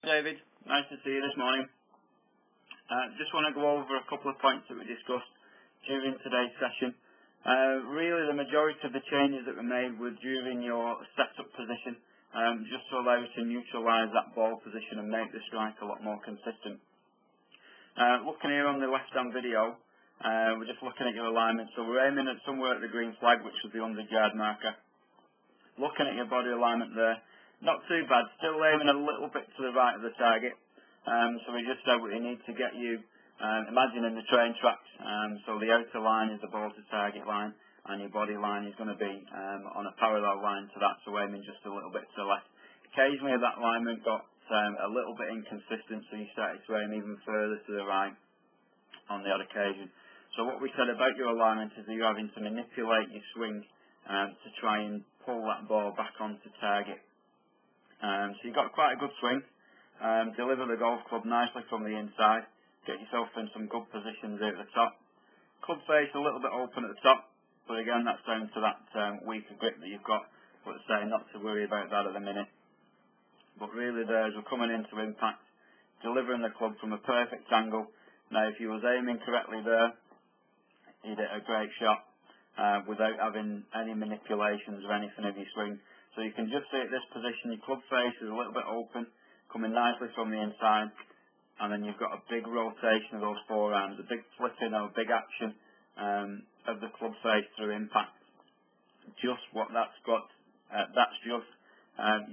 David. Nice to see you this morning. Just want to go over a couple of points that we discussed during today's session. Really, the majority of the changes that were made were during your setup position, just to allow you to neutralise that ball position and make the strike a lot more consistent. Looking here on the left-hand video, we're just looking at your alignment. So we're aiming at somewhere at the green flag, which was the 100-yard marker. Looking at your body alignment there, not too bad, still aiming a little bit to the right of the target. So we just said we need to get you, imagine in the train tracks, so the outer line is the ball to target line, and your body line is going to be on a parallel line to that, so aiming just a little bit to the left. Occasionally that alignment got a little bit inconsistent, so you started to aim even further to the right on the odd occasion. So what we said about your alignment is that you're having to manipulate your swing to try and pull that ball back onto target. So you've got quite a good swing. Deliver the golf club nicely from the inside. Get yourself in some good positions here at the top. Club face a little bit open at the top, but again that's down to that weaker grip that you've got. But say not to worry about that at the minute. But really there, as we're coming into impact, delivering the club from a perfect angle. Now if you was aiming correctly there, you'd hit a great shot without having any manipulations or anything of your swing. So you can just see at this position, your club face is a little bit open, coming nicely from the inside, and then you've got a big rotation of those forearms, a big flipping or a big action of the club face through impact. Just what that's got, that's just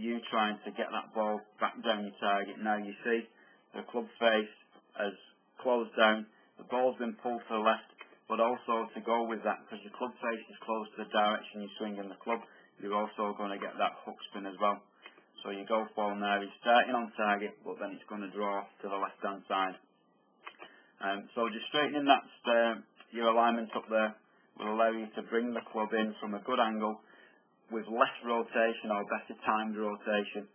you trying to get that ball back down your target. Now you see the club face has closed down, the ball's been pulled to the left, but also to go with that, because your club face is close to the direction you're swinging the club, you're also going to get that hook spin as well. So your golf ball now is starting on target, but then it's going to draw to the left-hand side. So just straightening that your alignment up there will allow you to bring the club in from a good angle with less rotation or better timed rotation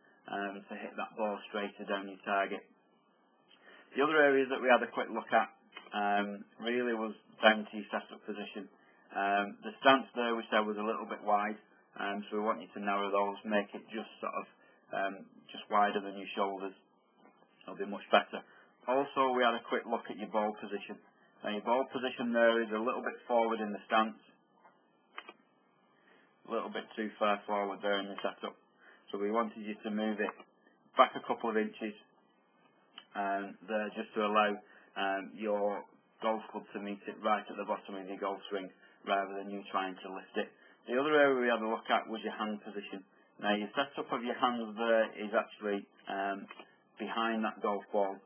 to hit that ball straighter down your target. The other areas that we had a quick look at really was down to your setup position. The stance there we said was a little bit wide. So we want you to narrow those, make it just sort of just wider than your shoulders. It'll be much better. Also, we had a quick look at your ball position. Now your ball position there is a little bit forward in the stance, a little bit too far forward there in the setup. So we wanted you to move it back a couple of inches there, just to allow your golf club to meet it right at the bottom of your golf swing, rather than you trying to lift it. The other area we had a look at was your hand position. Now your setup of your hands there is actually behind that golf ball.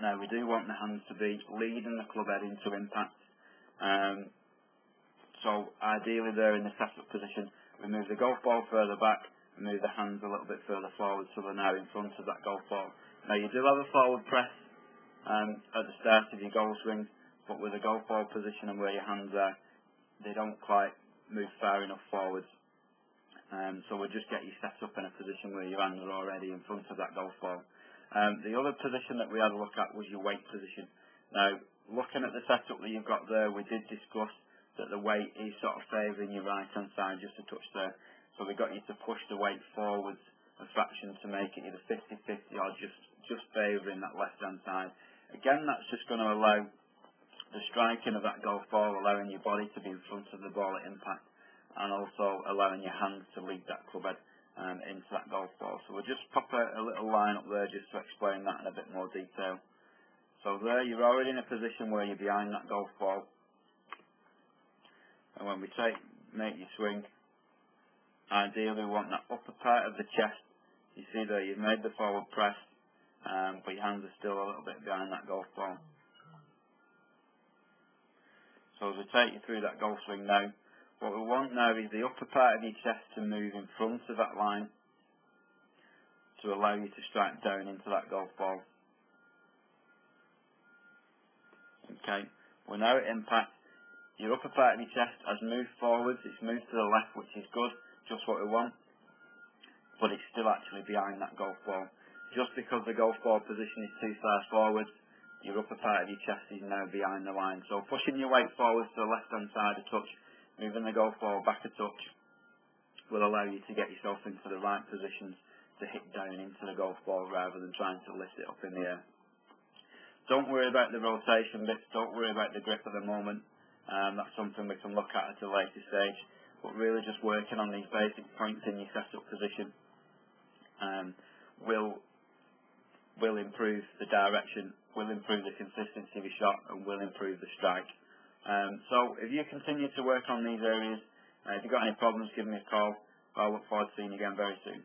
Now we do want the hands to be leading the club head into impact. So ideally there in the setup position, we move the golf ball further back and move the hands a little bit further forward so they're now in front of that golf ball. Now you do have a forward press at the start of your golf swing, but with the golf ball position and where your hands are, they don't quite move far enough forwards. So we'll just get you set up in a position where your hands are already in front of that golf ball. The other position that we had a look at was your weight position. Now, looking at the setup that you've got there, we did discuss that the weight is sort of favouring your right-hand side just a touch there. So we got you to push the weight forwards a fraction to make it either 50-50 or just favouring that left-hand side. Again, that's just going to allow the striking of that golf ball, allowing your body to be in front of the ball at impact, and also allowing your hands to lead that club head into that golf ball. So we'll just pop a little line up there just to explain that in a bit more detail. So there, you're already in a position where you're behind that golf ball, and when we make your swing, ideally we want that upper part of the chest. You see there, you've made the forward press, but your hands are still a little bit behind that golf ball. So as we take you through that golf swing now, what we want now is the upper part of your chest to move in front of that line to allow you to strike down into that golf ball. Okay, we're now at impact. Your upper part of your chest has moved forwards, it's moved to the left, which is good, just what we want, but it's still actually behind that golf ball. Just because the golf ball position is too far forward, your upper part of your chest is now behind the line. So pushing your weight forwards to the left-hand side a touch, moving the golf ball back a touch, will allow you to get yourself into the right positions to hit down into the golf ball rather than trying to lift it up in the air. Don't worry about the rotation bits, don't worry about the grip at the moment. That's something we can look at a later stage, but really just working on these basic points in your setup position will improve the direction, will improve the consistency of your shot, and will improve the strike. So if you continue to work on these areas, if you've got any problems, give me a call. I'll look forward to seeing you again very soon.